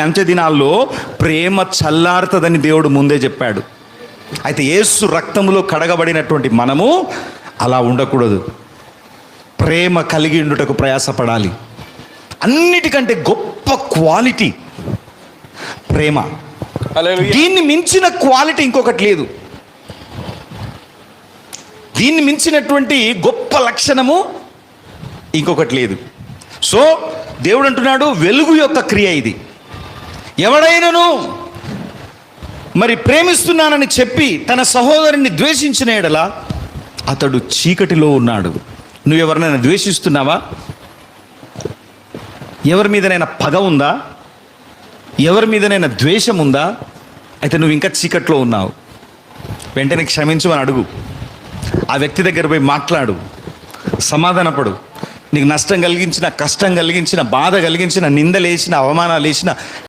అంత్య దినాల్లో ప్రేమ చల్లారుతుందని దేవుడు ముందే చెప్పాడు. అయితే యేసు రక్తములో కడగబడినటువంటి మనము అలా ఉండకూడదు. ప్రేమ కలిగి ఉండుటకు ప్రయాసపడాలి. అన్నిటికంటే గొప్ప క్వాలిటీ ప్రేమ. హల్లెలూయా. దీన్ని మించిన క్వాలిటీ ఇంకొకటి లేదు. దీన్ని మించినటువంటి గొప్ప లక్షణము ఇంకొకటి లేదు. సో దేవుడు అంటున్నాడు, వెలుగు యొక్క క్రియ ఇది. ఎవడైనను మరి ప్రేమిస్తున్నానని చెప్పి తన సహోదరుని ద్వేషించిన ఎడల అతడు చీకటిలో ఉన్నాడు. నువ్వు ఎవరినైనా ద్వేషిస్తున్నావా? ఎవరి మీదనైనా పగ ఉందా? ఎవరి మీదనైనా ద్వేషం ఉందా? అయితే నువ్వు ఇంకా చీకట్లో ఉన్నావు. వెంటనే క్షమించమని అడుగు. ఆ వ్యక్తి దగ్గర పోయి మాట్లాడు, సమాధానపడు. నీకు నష్టం కలిగించిన, కష్టం కలిగించిన, బాధ కలిగించిన, నిందలేసిన, అవమానాలు వేసిన